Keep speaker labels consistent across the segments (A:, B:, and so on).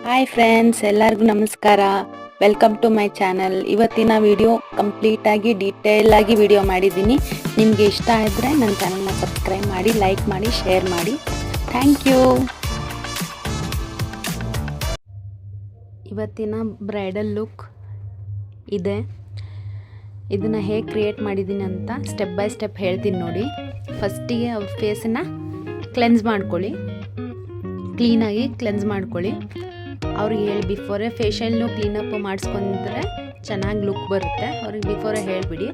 A: Hi friends, ಎಲ್ಲರಿಗೂ ನಮಸ್ಕಾರ. Welcome to my channel. ಇವತ್ತಿನ ವಿಡಿಯೋ ಕಂಪ್ಲೀಟಾಗಿ ಡೀಟೇಲಾಗಿ ವಿಡಿಯೋ ಮಾಡಿದ್ದೀನಿ. ನಿಮಗೆ ಇಷ್ಟ ಆದರೆ ನನ್ನ ಚಾನಲ್ನ ಸಬ್ಸ್ಕ್ರೈಬ್ ಮಾಡಿ, ಲೈಕ್ ಮಾಡಿ, ಶೇರ್ ಮಾಡಿ. Thank you. ಇವತ್ತಿನ ಬ್ರೈಡಲ್ ಲುಕ್ ಇದೆ. ಇದನ್ನು ಹೇಗೆ ಕ್ರಿಯೇಟ್ ಮಾಡಿದ್ದೀನಿ ಅಂತ ಸ್ಟೆಪ್ ಬೈ ಸ್ಟೆಪ್ ಹೇಳ್ತೀನಿ ನೋಡಿ. ಫಸ್ಟಿಗೆ ಅವ್ರ ಫೇಸನ್ನು ಕ್ಲೆನ್ಸ್ ಮಾಡ್ಕೊಳ್ಳಿ, ಕ್ಲೀನಾಗಿ ಕ್ಲೆನ್ಸ್ ಮಾಡ್ಕೊಳ್ಳಿ. ಅವ್ರಿಗೆ ಹೇಳಿ ಬಿಫೋರೇ ಫೇಶಿಯಲ್ನು ಕ್ಲೀನಪ್ ಮಾಡಿಸ್ಕೊಂಡ್ರೆ ಚೆನ್ನಾಗಿ ಲುಕ್ ಬರುತ್ತೆ. ಅವ್ರಿಗೆ ಬಿಫೋರೇ ಹೇಳಿಬಿಡಿ.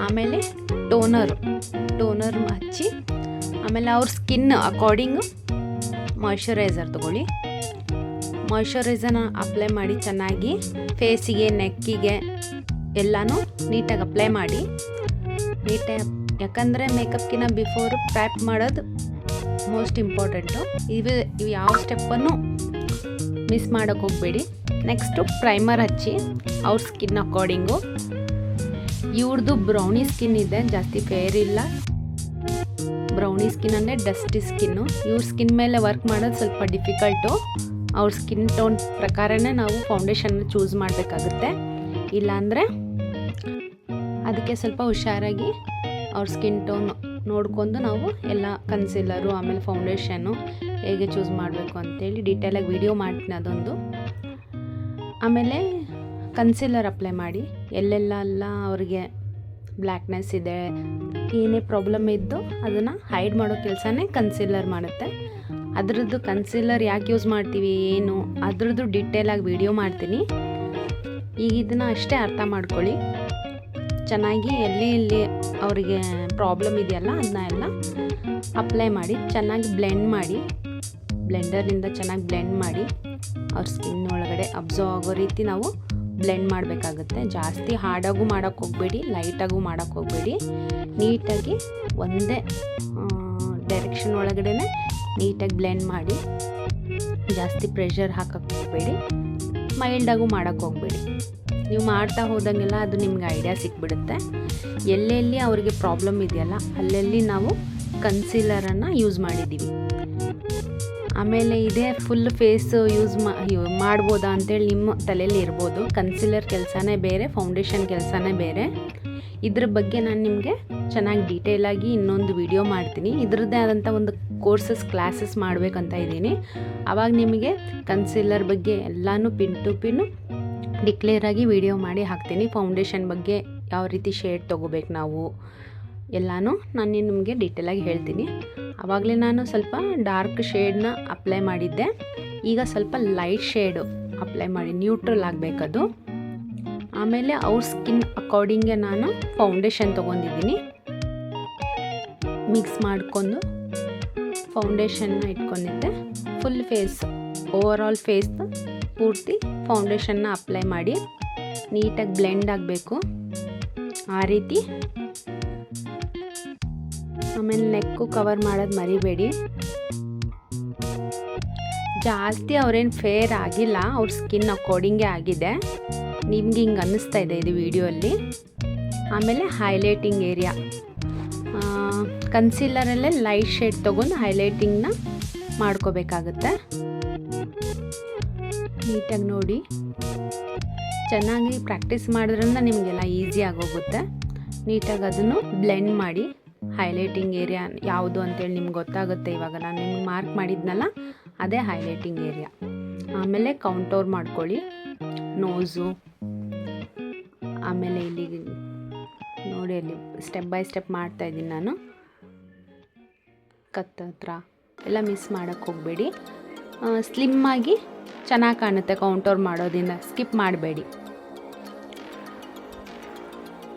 A: ಆಮೇಲೆ ಟೋನರ್ ಹಚ್ಚಿ, ಆಮೇಲೆ ಅವ್ರ ಸ್ಕಿನ್ ಅಕಾರ್ಡಿಂಗು ಮಾಯ್ಶ್ಚರೈಸರ್ ತೊಗೊಳ್ಳಿ. ಮಾಯ್ಶ್ಚರೈಸರ್ನ ಅಪ್ಲೈ ಮಾಡಿ ಚೆನ್ನಾಗಿ ಫೇಸಿಗೆ, ನೆಕ್ಕಿಗೆ ಎಲ್ಲನೂ ನೀಟಾಗಿ ಅಪ್ಲೈ ಮಾಡಿ. ನೀಟಾಗಿ, ಯಾಕಂದರೆ ಮೇಕಪ್ಗಿನ ಬಿಫೋರು ಪ್ಯಾಕ್ ಮಾಡೋದು ಮೋಸ್ಟ್ ಇಂಪಾರ್ಟೆಂಟು. ಇವು ಯಾವ ಸ್ಟೆಪ್ಪನ್ನು ಮಿಸ್ ಮಾಡೋಕ್ಕೆ ಹೋಗಬೇಡಿ. ನೆಕ್ಸ್ಟು ಪ್ರೈಮರ್ ಹಚ್ಚಿ ಅವ್ರ ಸ್ಕಿನ್ ಅಕಾರ್ಡಿಂಗು. ಇವ್ರದ್ದು ಬ್ರೌನಿ ಸ್ಕಿನ್ ಇದೆ, ಜಾಸ್ತಿ ಫೇರ್ ಇಲ್ಲ. ಬ್ರೌನಿ ಸ್ಕಿನ್ ಅಂದರೆ ಡಸ್ಟಿ ಸ್ಕಿನ್ನು. ಇವ್ರ ಸ್ಕಿನ್ ಮೇಲೆ ವರ್ಕ್ ಮಾಡೋದು ಸ್ವಲ್ಪ ಡಿಫಿಕಲ್ಟು. ಅವ್ರ ಸ್ಕಿನ್ ಟೋನ್ ಪ್ರಕಾರನೇ ನಾವು ಫೌಂಡೇಶನ್ನ ಚೂಸ್ ಮಾಡಬೇಕಾಗುತ್ತೆ. ಇಲ್ಲಾಂದರೆ ಅದಕ್ಕೆ ಸ್ವಲ್ಪ ಹುಷಾರಾಗಿ ಅವ್ರ ಸ್ಕಿನ್ ಟೋನ್ ನೋಡ್ಕೊಂಡು ನಾವು ಎಲ್ಲ ಕನ್ಸಿಲರು ಆಮೇಲೆ ಫೌಂಡೇಶನ್ನು ಹೇಗೆ ಚೂಸ್ ಮಾಡಬೇಕು ಅಂತೇಳಿ ಡೀಟೇಲಾಗಿ ವಿಡಿಯೋ ಮಾಡ್ತೀನಿ ಅದೊಂದು. ಆಮೇಲೆ ಕನ್ಸಿಲರ್ ಅಪ್ಲೈ ಮಾಡಿ. ಎಲ್ಲೆಲ್ಲ ಅವ್ರಿಗೆ ಬ್ಲ್ಯಾಕ್ನೆಸ್ ಇದೆ, ಏನೇ ಪ್ರಾಬ್ಲಮ್ ಇದ್ದು ಅದನ್ನು ಹೈಡ್ ಮಾಡೋ ಕೆಲಸನೇ ಕನ್ಸಿಲರ್ ಮಾಡುತ್ತೆ. ಅದರದ್ದು ಕನ್ಸಿಲರ್ ಯಾಕೆ ಯೂಸ್ ಮಾಡ್ತೀವಿ, ಏನು ಅದರದ್ದು ಡೀಟೇಲಾಗಿ ವಿಡಿಯೋ ಮಾಡ್ತೀನಿ. ಈಗ ಇದನ್ನು ಅಷ್ಟೇ ಅರ್ಥ ಮಾಡ್ಕೊಳ್ಳಿ ಚೆನ್ನಾಗಿ. ಎಲ್ಲಿ ಅವರಿಗೆ ಪ್ರಾಬ್ಲಮ್ ಇದೆಯಲ್ಲ ಅದನ್ನ ಎಲ್ಲ ಅಪ್ಲೈ ಮಾಡಿ ಚೆನ್ನಾಗಿ ಬ್ಲೆಂಡ್ ಮಾಡಿ. ಬ್ಲೆಂಡರಿಂದ ಚೆನ್ನಾಗಿ ಬ್ಲೆಂಡ್ ಮಾಡಿ ಅವ್ರ ಸ್ಕಿನ್ ಒಳಗಡೆ ಅಬ್ಸರ್ವ್ ಆಗೋ ರೀತಿ ನಾವು ಬ್ಲೆಂಡ್ ಮಾಡಬೇಕಾಗುತ್ತೆ. ಜಾಸ್ತಿ ಹಾರ್ಡಾಗೂ ಮಾಡೋಕ್ಕೆ ಹೋಗಬೇಡಿ, ಲೈಟಾಗೂ ಮಾಡೋಕ್ಕೆ ಹೋಗಬೇಡಿ. ನೀಟಾಗಿ ಒಂದೇ ಡೈರೆಕ್ಷನ್ ಒಳಗಡೆ ನೀಟಾಗಿ ಬ್ಲೆಂಡ್ ಮಾಡಿ. ಜಾಸ್ತಿ ಪ್ರೆಷರ್ ಹಾಕೋಕ್ಕೆ ಹೋಗಬೇಡಿ, ಮೈಲ್ಡಾಗೂ ಮಾಡೋಕ್ಕೆ ಹೋಗಬೇಡಿ. ನೀವು ಮಾಡ್ತಾ ಹೋದಂಗೆಲ್ಲ ಅದು ನಿಮ್ಗೆ ಐಡಿಯಾ ಸಿಕ್ಬಿಡುತ್ತೆ. ಎಲ್ಲೆಲ್ಲಿ ಅವರಿಗೆ ಪ್ರಾಬ್ಲಮ್ ಇದೆಯಲ್ಲ ಅಲ್ಲೆಲ್ಲಿ ನಾವು ಕನ್ಸೀಲರನ್ನು ಯೂಸ್ ಮಾಡಿದ್ದೀವಿ. ಆಮೇಲೆ ಇದೇ ಫುಲ್ ಫೇಸ್ ಮಾಡ್ಬೋದಾ ಅಂತೇಳಿ ನಿಮ್ಮ ತಲೆಯಲ್ಲಿ ಇರ್ಬೋದು. ಕನ್ಸೀಲರ್ ಕೆಲಸನೇ ಬೇರೆ, ಫೌಂಡೇಶನ್ ಕೆಲಸನೇ ಬೇರೆ. ಇದ್ರ ಬಗ್ಗೆ ನಾನು ನಿಮಗೆ ಚೆನ್ನಾಗಿ ಡೀಟೇಲಾಗಿ ಇನ್ನೊಂದು ವಿಡಿಯೋ ಮಾಡ್ತೀನಿ. ಇದರದ್ದೇ ಆದಂಥ ಒಂದು ಕ್ಲಾಸಸ್ ಮಾಡಬೇಕಂತ ಇದ್ದೀನಿ. ಆವಾಗ ನಿಮಗೆ ಕನ್ಸೀಲರ್ ಬಗ್ಗೆ ಎಲ್ಲನೂ ಪಿನ್ ಟು ಪಿನ್ನು ಡಿಕ್ಲೇರಾಗಿ ವಿಡಿಯೋ ಮಾಡಿ ಹಾಕ್ತೀನಿ. ಫೌಂಡೇಶನ್ ಬಗ್ಗೆ ಯಾವ ರೀತಿ ಶೇಡ್ ತೊಗೋಬೇಕು ನಾವು ಎಲ್ಲನೂ ನಾನು ನಿಮಗೆ ಡೀಟೇಲಾಗಿ ಹೇಳ್ತೀನಿ. ಆವಾಗಲೇ ನಾನು ಸ್ವಲ್ಪ ಡಾರ್ಕ್ ಶೇಡ್ನ ಅಪ್ಲೈ ಮಾಡಿದ್ದೆ. ಈಗ ಸ್ವಲ್ಪ ಲೈಟ್ ಶೇಡು ಅಪ್ಲೈ ಮಾಡಿ, ನ್ಯೂಟ್ರಲ್ ಆಗಬೇಕದು. ಆಮೇಲೆ ಅವ್ರ ಸ್ಕಿನ್ ಅಕಾರ್ಡಿಂಗೆ ನಾನು ಫೌಂಡೇಶನ್ ತೊಗೊಂಡಿದ್ದೀನಿ. ಮಿಕ್ಸ್ ಮಾಡಿಕೊಂಡು ಫೌಂಡೇಶನ್ನ ಇಟ್ಕೊಂಡಿದ್ದೆ. ಫುಲ್ ಫೇಸ್, ಓವರಾಲ್ ಫೇಸ್ ಪೂರ್ತಿ ಫೌಂಡೇಶನ್ನ ಅಪ್ಲೈ ಮಾಡಿ ನೀಟಾಗಿ ಬ್ಲೆಂಡ್ ಆಗಬೇಕು ಆ ರೀತಿ. ಆಮೇಲೆ ನೆಕ್ಕು ಕವರ್ ಮಾಡೋದು ಮರಿಬೇಡಿ. ಜಾಸ್ತಿ ಅವ್ರೇನು ಫೇರ್ ಆಗಿಲ್ಲ, ಅವ್ರ ಸ್ಕಿನ್ ಅಕಾರ್ಡಿಂಗೇ ಆಗಿದೆ. ನಿಮ್ಗೆ ಹಿಂಗೆ ಅನ್ನಿಸ್ತಾ ಇದೆ ಇದು ವಿಡಿಯೋಲ್ಲಿ. ಆಮೇಲೆ ಹೈಲೈಟಿಂಗ್ ಏರಿಯಾ, ಕನ್ಸೀಲರಲ್ಲೇ ಲೈಟ್ ಶೇಡ್ ತೊಗೊಂಡು ಹೈಲೈಟಿಂಗ್ನ ಮಾಡ್ಕೋಬೇಕಾಗುತ್ತೆ. ನೀಟಾಗಿ ನೋಡಿ, ಚೆನ್ನಾಗಿ ಪ್ರಾಕ್ಟೀಸ್ ಮಾಡೋದ್ರಿಂದ ನಿಮಗೆಲ್ಲ ಈಸಿ ಆಗೋಗುತ್ತೆ. ನೀಟಾಗಿ ಅದನ್ನು ಬ್ಲೆಂಡ್ ಮಾಡಿ. ಹೈಲೈಟಿಂಗ್ ಏರಿಯಾ ಯಾವುದು ಅಂತೇಳಿ ನಿಮ್ಗೆ ಗೊತ್ತಾಗುತ್ತೆ. ಇವಾಗ ನಾನು ನಿಮ್ಗೆ ಮಾರ್ಕ್ ಮಾಡಿದ್ನಲ್ಲ ಅದೇ ಹೈಲೈಟಿಂಗ್ ಏರಿಯಾ. ಆಮೇಲೆ ಕೌಂಟೋರ್ ಮಾಡ್ಕೊಳ್ಳಿ, ನೋಸು. ಆಮೇಲೆ ಇಲ್ಲಿ ನೋಡಿ, ಅಲ್ಲಿ ಸ್ಟೆಪ್ ಬೈ ಸ್ಟೆಪ್ ಮಾಡ್ತಾಯಿದ್ದೀನಿ ನಾನು. ಹತ್ರ ಎಲ್ಲ ಮಿಸ್ ಮಾಡೋಕ್ಕೆ ಹೋಗಬೇಡಿ. ಸ್ಲಿಮ್ಮಾಗಿ ಚೆನ್ನಾಗಿ ಕಾಣುತ್ತೆ ಕೌಂಟೋರ್ ಮಾಡೋದ್ರಿಂದ, ಸ್ಕಿಪ್ ಮಾಡಬೇಡಿ.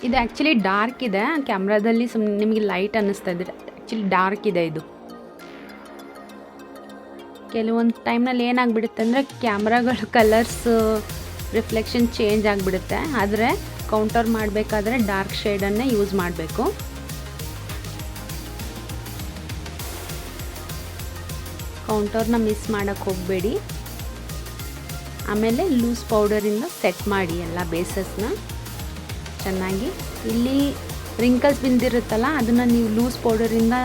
A: ಇದು ಆ್ಯಕ್ಚುಲಿ ಡಾರ್ಕ್ ಇದೆ, ಕ್ಯಾಮ್ರಾದಲ್ಲಿ ನಿಮಗೆ ಲೈಟ್ ಅನ್ನಿಸ್ತಾ ಇದ್ರೆ ಆ್ಯಕ್ಚುಲಿ ಡಾರ್ಕ್ ಇದೆ ಇದು. ಕೆಲವೊಂದು ಟೈಮ್ನಲ್ಲಿ ಏನಾಗ್ಬಿಡುತ್ತೆ ಅಂದರೆ ಕ್ಯಾಮ್ರಾಗಳ ಕಲರ್ಸ್ ರಿಫ್ಲೆಕ್ಷನ್ ಚೇಂಜ್ ಆಗಿಬಿಡುತ್ತೆ. ಆದರೆ ಕೌಂಟರ್ ಮಾಡಬೇಕಾದ್ರೆ ಡಾರ್ಕ್ ಶೇಡನ್ನೇ ಯೂಸ್ ಮಾಡಬೇಕು. ಕೌಂಟರ್ನ ಮಿಸ್ ಮಾಡೋಕ್ಕೆ ಹೋಗಬೇಡಿ. ಆಮೇಲೆ ಲೂಸ್ ಪೌಡರಿಂದ ಸೆಟ್ ಮಾಡಿ ಎಲ್ಲ ಬೇಸಸ್ನ ಚೆನ್ನಾಗಿ. ಇಲ್ಲಿ ರಿಂಕಲ್ಸ್ ಬಿಂದಿರುತ್ತಲ್ಲ ಅದನ್ನು ನೀವು ಲೂಸ್ ಪೌಡರಿಂದ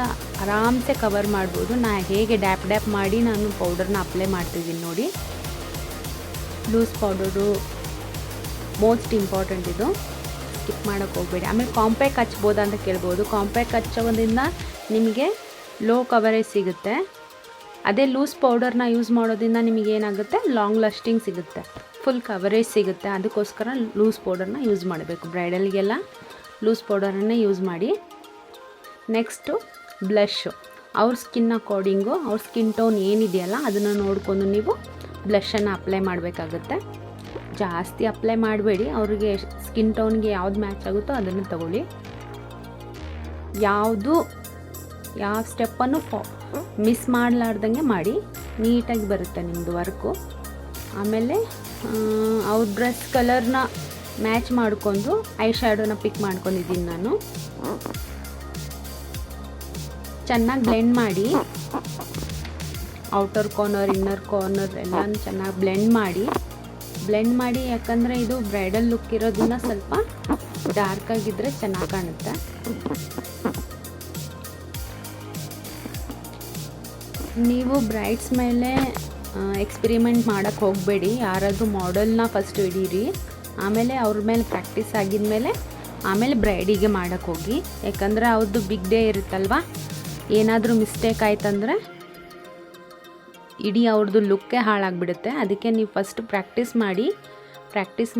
A: ಆರಾಮ್ಸೆ ಕವರ್ ಮಾಡ್ಬೋದು. ಹೇಗೆ ಡ್ಯಾಪ್ ಮಾಡಿ ನಾನು ಪೌಡರ್ನ ಅಪ್ಲೈ ಮಾಡ್ತಿದ್ದೀನಿ ನೋಡಿ. ಲೂಸ್ ಪೌಡರು ಮೋಸ್ಟ್ ಇಂಪಾರ್ಟೆಂಟ್, ಇದು ಸ್ಕಿಪ್ ಮಾಡೋಕ್ಕೆ ಹೋಗಬೇಡಿ. ಆಮೇಲೆ ಕಾಂಪ್ಯಾಕ್ಟ್ ಹಚ್ಬೋದಾ ಅಂತ ಕೇಳ್ಬೋದು. ಕಾಂಪ್ಯಾಕ್ಟ್ ಹಚ್ಚೋದ್ರಿಂದ ನಿಮಗೆ ಲೋ ಕವರೇಜ್ ಸಿಗುತ್ತೆ. ಅದೇ ಲೂಸ್ ಪೌಡರ್ನ ಯೂಸ್ ಮಾಡೋದ್ರಿಂದ ನಿಮಗೆ ಏನಾಗುತ್ತೆ, ಲಾಂಗ್ ಲಾಸ್ಟಿಂಗ್ ಸಿಗುತ್ತೆ, ಫುಲ್ ಕವರೇಜ್ ಸಿಗುತ್ತೆ. ಅದಕ್ಕೋಸ್ಕರ ಲೂಸ್ ಪೌಡರ್ನ ಯೂಸ್ ಮಾಡಬೇಕು. ಬ್ರೈಡಲ್ಗೆಲ್ಲ ಲೂಸ್ ಪೌಡರನ್ನೇ ಯೂಸ್ ಮಾಡಿ. ನೆಕ್ಸ್ಟು ಬ್ಲಷು. ಅವ್ರ ಸ್ಕಿನ್ ಅಕಾರ್ಡಿಂಗು, ಅವ್ರ ಸ್ಕಿನ್ ಟೋನ್ ಏನಿದೆಯಲ್ಲ ಅದನ್ನು ನೋಡಿಕೊಂಡು ನೀವು ಬ್ಲಷನ್ನು ಅಪ್ಲೈ ಮಾಡಬೇಕಾಗುತ್ತೆ. ಜಾಸ್ತಿ ಅಪ್ಲೈ ಮಾಡಬೇಡಿ. ಅವ್ರಿಗೆ ಸ್ಕಿನ್ ಟೋನ್ಗೆ ಯಾವ್ದು ಮ್ಯಾಚ್ ಆಗುತ್ತೋ ಅದನ್ನು ತಗೊಳ್ಳಿ. ಯಾವ ಸ್ಟೆಪ್ಪನ್ನು ಮಿಸ್ ಮಾಡಲಾರ್ದಂಗೆ ಮಾಡಿ. ನೀಟಾಗಿ ಬರುತ್ತೆ ನಿಮ್ಮದು ವರ್ಕು. ಆಮೇಲೆ ಅವ್ರ ಡ್ರೆಸ್ ಕಲರ್ನ ಮ್ಯಾಚ್ ಮಾಡಿಕೊಂಡು ಐ ಶ್ಯಾಡೋನ ಪಿಕ್ ಮಾಡ್ಕೊಂಡಿದ್ದೀನಿ ನಾನು. ಚೆನ್ನಾಗಿ ಬ್ಲೆಂಡ್ ಮಾಡಿ, ಔಟರ್ ಕಾರ್ನರ್ ಇನ್ನರ್ ಕಾರ್ನರ್ ಎಲ್ಲ ಚೆನ್ನಾಗಿ ಬ್ಲೆಂಡ್ ಮಾಡಿ ಯಾಕಂದರೆ ಇದು ಬ್ರೈಡಲ್ ಲುಕ್ ಇರೋದನ್ನ ಸ್ವಲ್ಪ ಡಾರ್ಕ್ ಆಗಿದ್ದರೆ ಚೆನ್ನಾಗಿ ಕಾಣುತ್ತೆ. ನೀವು ಬ್ರೈಡ್ಸ್ ಮೇಲೆ ಎಕ್ಸ್ಪೆರಿಮೆಂಟ್ ಮಾಡೋಕ್ಕೆ ಹೋಗಬೇಡಿ. ಯಾರಾದರೂ ಮಾಡೆಲ್ನ ಫಸ್ಟ್ ಹಿಡೀರಿ, ಆಮೇಲೆ ಅವ್ರ ಮೇಲೆ ಪ್ರಾಕ್ಟೀಸ್ ಆಗಿದ್ಮೇಲೆ ಆಮೇಲೆ ಬ್ರೈಡಿಗೆ ಮಾಡೋಕ್ಕೆ ಹೋಗಿ. ಯಾಕಂದರೆ ಅವ್ರದ್ದು ಬಿಗ್ ಡೇ ಇರುತ್ತಲ್ವ, ಏನಾದರೂ ಮಿಸ್ಟೇಕ್ ಆಯ್ತಂದರೆ ಇಡೀ ಅವ್ರದ್ದು ಲುಕ್ಕೇ ಹಾಳಾಗಿಬಿಡುತ್ತೆ. ಅದಕ್ಕೆ ನೀವು ಫಸ್ಟ್ ಪ್ರಾಕ್ಟೀಸ್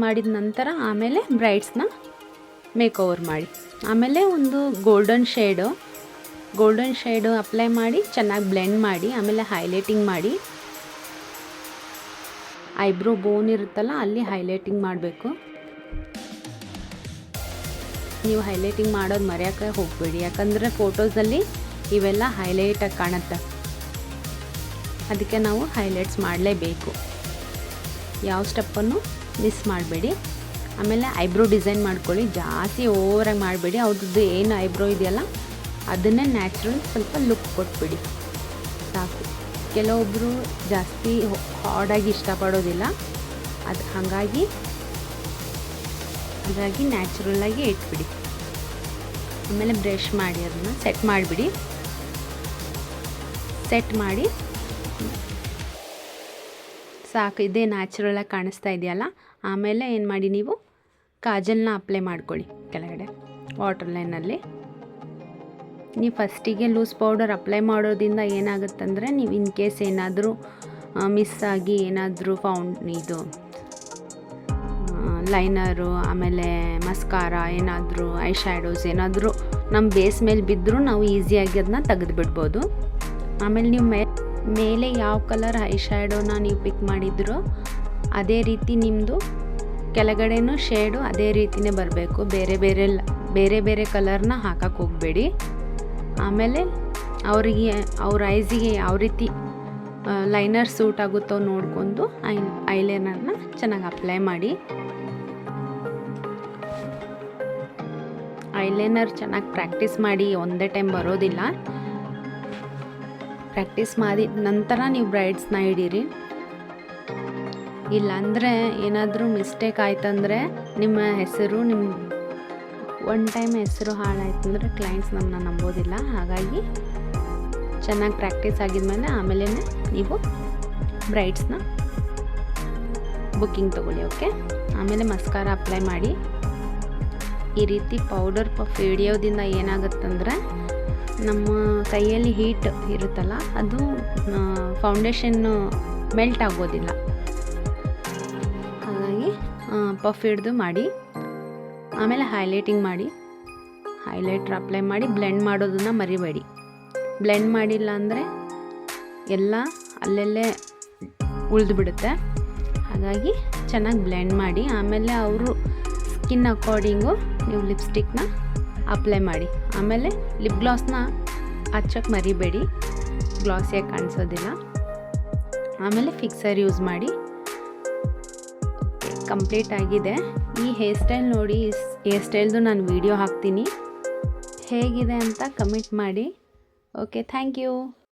A: ಮಾಡಿದ ನಂತರ ಆಮೇಲೆ ಬ್ರೈಡ್ಸ್ನ ಮೇಕ್ ಓವರ್ ಮಾಡಿ. ಆಮೇಲೆ ಒಂದು ಗೋಲ್ಡನ್ ಶೇಡು ಅಪ್ಲೈ ಮಾಡಿ ಚೆನ್ನಾಗಿ ಬ್ಲೆಂಡ್ ಮಾಡಿ. ಆಮೇಲೆ ಹೈಲೈಟಿಂಗ್ ಮಾಡಿ. ಐಬ್ರೋ ಬೋನ್ ಇರುತ್ತಲ್ಲ ಅಲ್ಲಿ ಹೈಲೈಟಿಂಗ್ ಮಾಡಬೇಕು. ನೀವು ಹೈಲೈಟಿಂಗ್ ಮಾಡೋದು ಮರೆಯೋಕ್ಕೆ ಹೋಗಬೇಡಿ, ಯಾಕಂದರೆ ಫೋಟೋಸಲ್ಲಿ ಇವೆಲ್ಲ ಹೈಲೈಟಾಗಿ ಕಾಣುತ್ತೆ. ಅದಕ್ಕೆ ನಾವು ಹೈಲೈಟ್ಸ್ ಮಾಡಲೇಬೇಕು. ಯಾವ ಸ್ಟೆಪ್ಪನ್ನು ಮಿಸ್ ಮಾಡಬೇಡಿ. ಆಮೇಲೆ ಐಬ್ರೋ ಡಿಸೈನ್ ಮಾಡ್ಕೊಳ್ಳಿ. ಜಾಸ್ತಿ ಓವರಾಗಿ ಮಾಡಬೇಡಿ. ಅವ್ರದ್ದು ಏನು ಐಬ್ರೋ ಇದೆಯಲ್ಲ ಅದನ್ನೇ ನ್ಯಾಚುರಲ್ ಸ್ವಲ್ಪ ಲುಕ್ ಕೊಟ್ಬಿಡಿ ಸಾಕು. ಕೆಲವೊಬ್ಬರು ಜಾಸ್ತಿ ಹಾರ್ಡಾಗಿ ಇಷ್ಟಪಡೋದಿಲ್ಲ, ಅದು ಹಾಗಾಗಿ ನ್ಯಾಚುರಲ್ಲಾಗಿ ಇಟ್ಬಿಡಿ. ಆಮೇಲೆ ಬ್ರಷ್ ಮಾಡಿ ಅದನ್ನು ಸೆಟ್ ಮಾಡಿಬಿಡಿ. ಸೆಟ್ ಮಾಡಿ ಸಾಕು. ಇದೇ ನ್ಯಾಚುರಲಾಗಿ ಕಾಣಿಸ್ತಾ ಇದೆಯಲ್ಲ. ಆಮೇಲೆ ಏನು ಮಾಡಿ, ನೀವು ಕಾಜಲ್ನ ಅಪ್ಲೈ ಮಾಡ್ಕೊಳ್ಳಿ ಕೆಳಗಡೆ ವಾಟರ್ ಲೈನಲ್ಲಿ. ನೀವು ಫಸ್ಟಿಗೆ ಲೂಸ್ ಪೌಡರ್ ಅಪ್ಲೈ ಮಾಡೋದ್ರಿಂದ ಏನಾಗುತ್ತಂದರೆ, ನೀವು ಇನ್ ಕೇಸ್ ಏನಾದರೂ ಮಿಸ್ ಆಗಿ ಏನಾದರೂ ಇದು ಲೈನರು ಆಮೇಲೆ ಮಸ್ಕಾರ ಏನಾದರೂ ಐ ಶ್ಯಾಡೋಸ್ ಏನಾದರೂ ನಮ್ಮ ಬೇಸ್ ಮೇಲೆ ಬಿದ್ದರೂ ನಾವು ಈಸಿಯಾಗಿ ಅದನ್ನ ತೆಗೆದುಬಿಡ್ಬೋದು. ಆಮೇಲೆ ನೀವು ಮೇಲೆ ಯಾವ ಕಲರ್ ಐ ಶ್ಯಾಡೋನ ನೀವು ಪಿಕ್ ಮಾಡಿದ್ರೋ ಅದೇ ರೀತಿ ನಿಮ್ಮದು ಕೆಳಗಡೆನೂ ಶೇಡು ಅದೇ ರೀತಿಯೇ ಬರಬೇಕು. ಬೇರೆ ಬೇರೆ ಕಲರ್ನ ಹಾಕಕ್ಕೆ ಹೋಗಬೇಡಿ. ಆಮೇಲೆ ಅವ್ರ ಐಸಿಗೆ ಯಾವ ರೀತಿ ಲೈನರ್ ಸೂಟ್ ಆಗುತ್ತೋ ನೋಡಿಕೊಂಡು ಐಲೈನರ್ನ ಚೆನ್ನಾಗಿ ಅಪ್ಲೈ ಮಾಡಿ. ಐಲೈನರ್ ಚೆನ್ನಾಗಿ ಪ್ರಾಕ್ಟೀಸ್ ಮಾಡಿ. ಒಂದೇ ಟೈಮ್ ಬರೋದಿಲ್ಲ. ಪ್ರಾಕ್ಟೀಸ್ ಮಾಡಿದ ನಂತರ ನೀವು ಬ್ರೈಡ್ಸ್ನ ಹಿಡೀರಿ. ಇಲ್ಲಾಂದರೆ ಏನಾದರೂ ಮಿಸ್ಟೇಕ್ ಆಯ್ತಂದರೆ ನಿಮ್ಮ ಹೆಸರು ಒನ್ ಟೈಮ್ ಹೆಸರು ಹಾಳಾಯ್ತಂದರೆ ಕ್ಲೈಂಟ್ಸ್ ನಮ್ಮನ್ನ ನಂಬೋದಿಲ್ಲ. ಹಾಗಾಗಿ ಚೆನ್ನಾಗಿ ಪ್ರಾಕ್ಟೀಸ್ ಆಗಿದ್ಮೇಲೆ ಆಮೇಲೆ ನೀವು ಬ್ರೈಡ್ಸ್ನ ಬುಕ್ಕಿಂಗ್ ತೊಗೊಳ್ಳಿ. ಓಕೆ. ಆಮೇಲೆ ಮಸ್ಕಾರ ಅಪ್ಲೈ ಮಾಡಿ. ಈ ರೀತಿ ಪೌಡರ್ ಪಫ್ ಹಿಡಿಯೋದ್ರಿಂದ ಏನಾಗುತ್ತಂದರೆ ನಮ್ಮ ಕೈಯಲ್ಲಿ ಹೀಟ್ ಇರುತ್ತಲ್ಲ ಅದು ಫೌಂಡೇಶನ್ನು ಮೆಲ್ಟ್ ಆಗೋದಿಲ್ಲ. ಹಾಗಾಗಿ ಪಫ್ ಹಿಡಿದು ಮಾಡಿ. ಆಮೇಲೆ ಹೈಲೈಟಿಂಗ್ ಮಾಡಿ. ಹೈಲೈಟ್ರ್ ಅಪ್ಲೈ ಮಾಡಿ ಬ್ಲೆಂಡ್ ಮಾಡೋದನ್ನು ಮರಿಬೇಡಿ. ಬ್ಲೆಂಡ್ ಮಾಡಿಲ್ಲ ಅಂದರೆ ಎಲ್ಲ ಅಲ್ಲೆಲ್ಲೇ ಉಳಿದು ಬಿಡುತ್ತೆ. ಹಾಗಾಗಿ ಚೆನ್ನಾಗಿ ಬ್ಲೆಂಡ್ ಮಾಡಿ. ಆಮೇಲೆ ಅವರು ಸ್ಕಿನ್ ಅಕಾರ್ಡಿಂಗು ನೀವು ಲಿಪ್ಸ್ಟಿಕ್ನ ಅಪ್ಲೈ ಮಾಡಿ. ಆಮೇಲೆ ಲಿಪ್ ಗ್ಲಾಸ್ನ ಹಚ್ಚಕ್ಕೆ ಮರಿಬೇಡಿ, ಗ್ಲಾಸಿಯಾಗಿ ಕಾಣಿಸೋದಿಲ್ಲ. ಆಮೇಲೆ ಫಿಕ್ಸರ್ ಯೂಸ್ ಮಾಡಿ. ಕಂಪ್ಲೀಟ್ ಆಗಿದೆ. ಈ ಹೇರ್ ಸ್ಟೈಲ್ ನೋಡಿ, ಹೇರ್ ಸ್ಟೈಲ್ದು ನಾನು ವಿಡಿಯೋ ಹಾಕ್ತೀನಿ, ಹೇಗಿದೆ ಅಂತ ಕಮೆಂಟ್ ಮಾಡಿ. Okay, thank you.